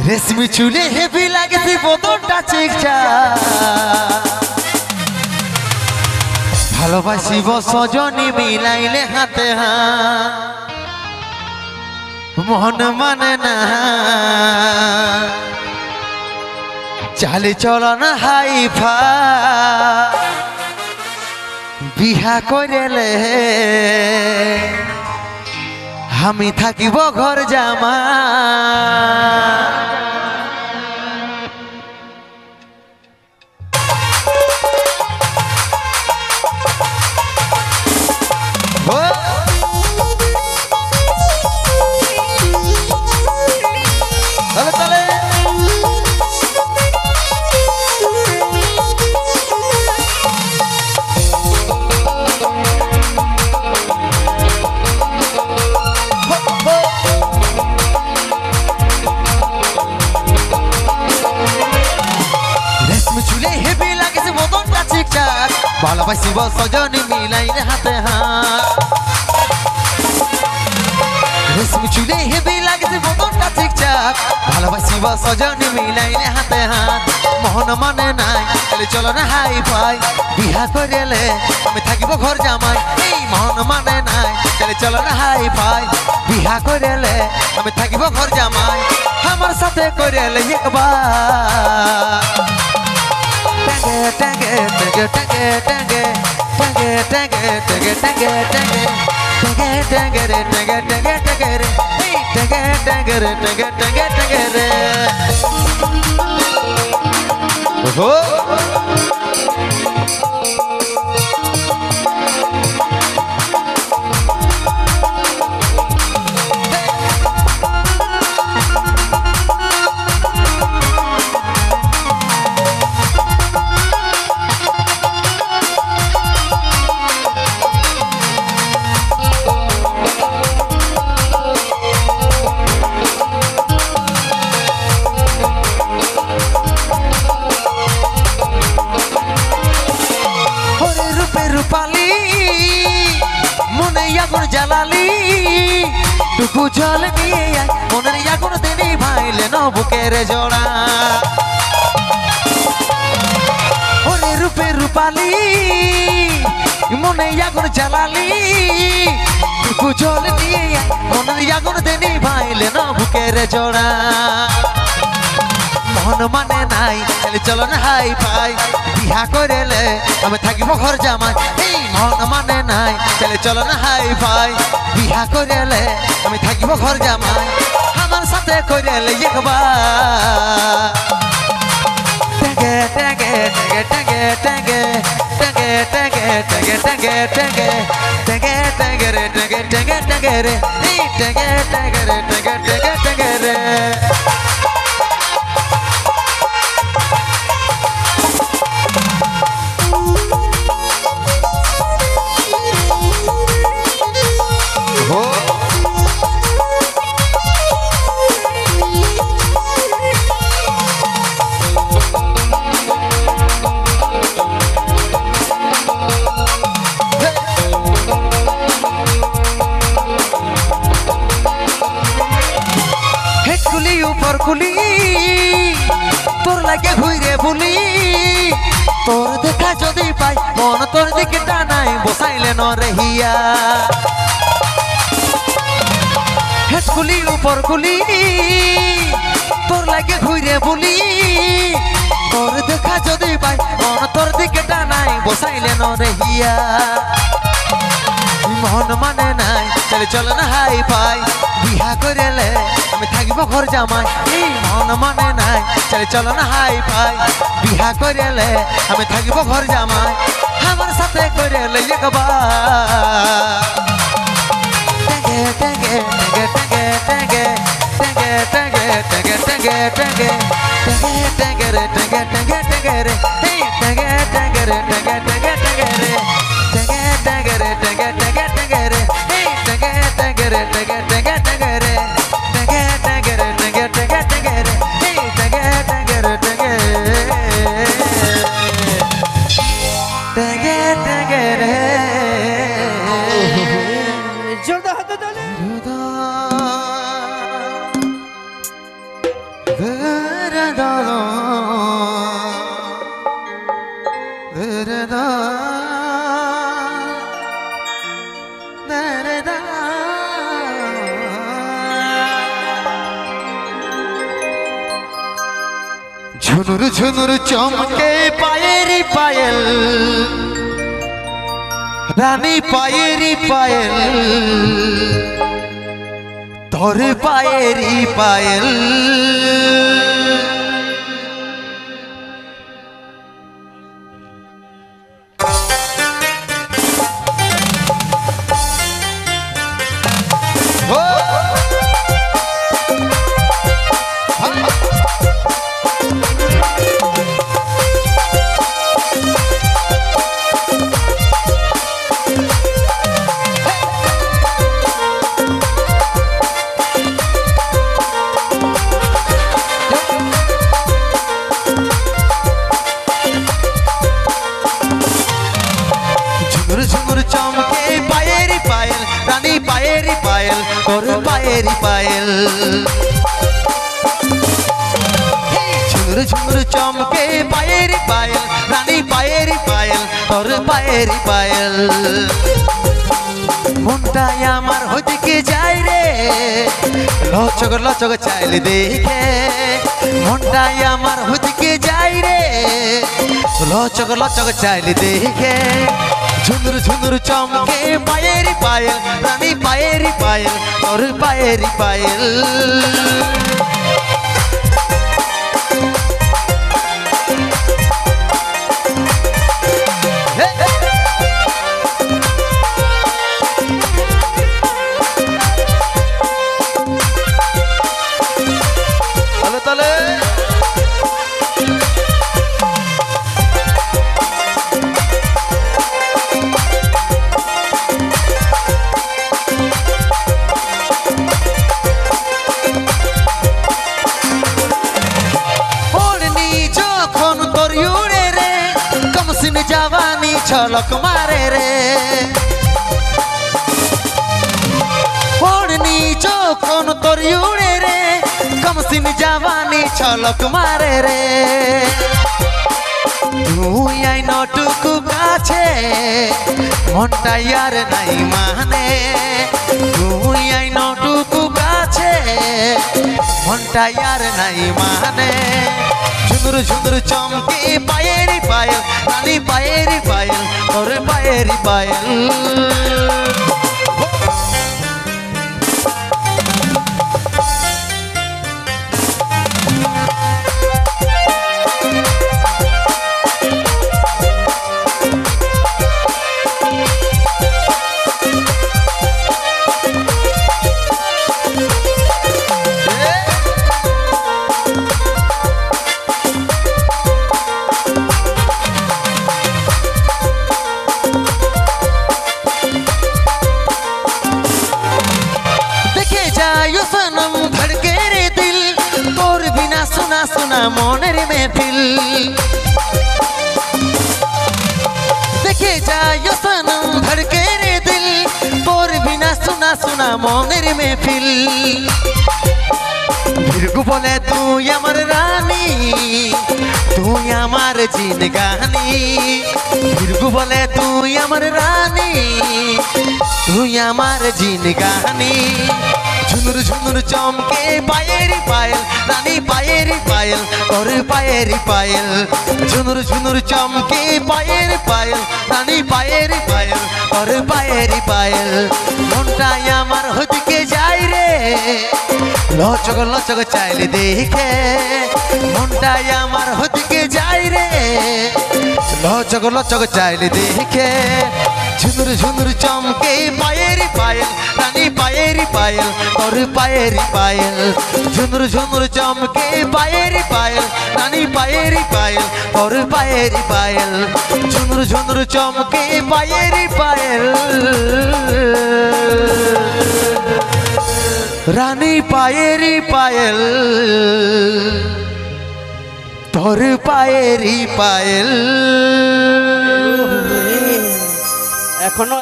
রেশমি চুলে হেভি লাগেছে বদনটা চিকচা ভালোবাসিব সজনী মিলাইলে হাতে মন মানে না চালি চলন হাইফা বিহা করেলে আমি থাকিব ঘর জামা ভালোবাসিব সজনী মিলাইলে হাতে রেশমি চুলে হেভি লাগছে বদনটা ঠিকঠাক ভালোবাসিব সজনী মিলাইলে হাতে মোহন মানে নাই তাহলে চলো না হাই ফাই বিহা করেলে আমি থাকিব ঘর জামাই এই মোহন মানে নাই তাহলে চলো না হাই ফাই বিহা করেলে আমি থাকিব ঘর জামাই আমার সাথে করেলে একবার Tange, tange, tange, tange, tange, tange, tange, tange, tange, tange, tange, tange, tange, tange, hey, tange, tange, tange, tange, tange, oh. রূপালি মনে আগুন জ্বালালি টুকু জল নিয়ে মনের আগুন দিনি ভাইলে বুকের জোড়া ওরে রূপে রূপালি মনে আগুন জ্বালালি টুকু জল নিয়ে মনের আগুন দিনি ভাইলে বুকের জোড়া মন মানে নাই তাহলে চলো না হাই ফাই বিহা করেলে আমি থাকিব ঘর জামাই এই মন মানে নাই তাহলে চলো না হাই ফাই বিহা করেলে আমি থাকিব ঘর জামাই আমার সাথে করেলে একবার টাগে টাগে টাগে টাগে টাগে টাগে টাগে টাগে টাগে টাগে টাগে রে টাগে টাগে টাগে রে এই টাগে টাগে রে টাগে টাগে টাগে রে কুলি তোর লাগে ঘুরে বুলি তোর দেখা যদি পাই মন তোর দিকে টানাই বসাইলে নরহিয়া হেটকুলি উপর কুলি তোর লাগে ঘুরে বুলি তোর দেখা যদি পাই মন তোর দিকে টানাই বসাইলে নরহিয়া মন মানে নাই চলে চলো না হাই ফাই বিহা করেলে আমি থাকিব ঘর জামাই এই মন মানে নাই চলে চলো না হাই ফাই বিহা করেলে আমি থাকিব ঘর জামাই আমার সাথে করেলে একবার টাগে টাগে টাগে টাগে টাগে টাগে টাগে টাগে টাগে টাগে টাগে রে টাগে টাগে টাগে রে এই টাগে টাগে রে টাগে টাগে টাগে রে টাগে টাগে রে টাগে টাগে টাগে রে এই টাগে টাগে রে টাগে টাগে টাগে রে টাগে টাগে রে টাগে টাগে টাগে রে এই টাগে টাগে রে টাগে টাগে টাগে রে জোরদার হাত তালি झुनुर झुनुर चमके पायेरी पायल रानी पायेरी पायल तोर पायेरी पायल चमके पायेरी पायल रानी पायेरी पायल और पायेरी पायल झुर झुर चमके पायेरी पायल रानी पायेरी पायल और पायेरी पायल मुंडाय आमार होदिके जाय रे लचक लचक चाइले देखे मुंडाय आमार होदिके जाय रे लचक लचक चाइले देखे झुनुर झुनुर चमके पायेरी पायल रानी पायेरी पायल और पायेरी पायल जवानी छलक मारे रे ओढ़नी चोखन तोर उड़े रे कमसिन जवानी छलक मारे रे তুই আই নটুকু কাছে মনটা আর নাই মানে তুই আই নটুকু কাছে মনটা আর নাই মানে झुनुर झुनुर चमके पायेरी पायल रानी पायेरी पायल और पायेरी पायल सनम धड़के रे दिल तोर बिना सुना सुना मोनेर महफिल देखे जायो सनम धड़के रे दिल तोर बिना सुना सुना मोनेर महफिल फिरगु बोले तुई आमार रानी तुई आमार जिंदगानी फिरगु बोले तुई आमार रानी तुई आमार जिंदगानी झुनुर झुनुर चमके पायेरी पायल रानी पायेरी पायल और पायेरी पायल झुनुर झुनुर चमके पायेरी पायल रानी पायेरी पायल और पायेरी पायल मुंडाय आमार होदिके जाय रे लचक लचक चाइले देखे मुंडाय आमार होदिके जाय रे लचक लचक चाइले देखे झुनुर झुनुर चमके पायेरी पायल रानी पायेरी पायल और पायेरी पायल झुनुर झुनुर चमके पायेरी पायल रानी पायेरी पायल और पायेरी पायल झुनुर झुनुर चमके पायेरी पायल रानी पायेरी पायल तोर पायेरी पायल एखोनो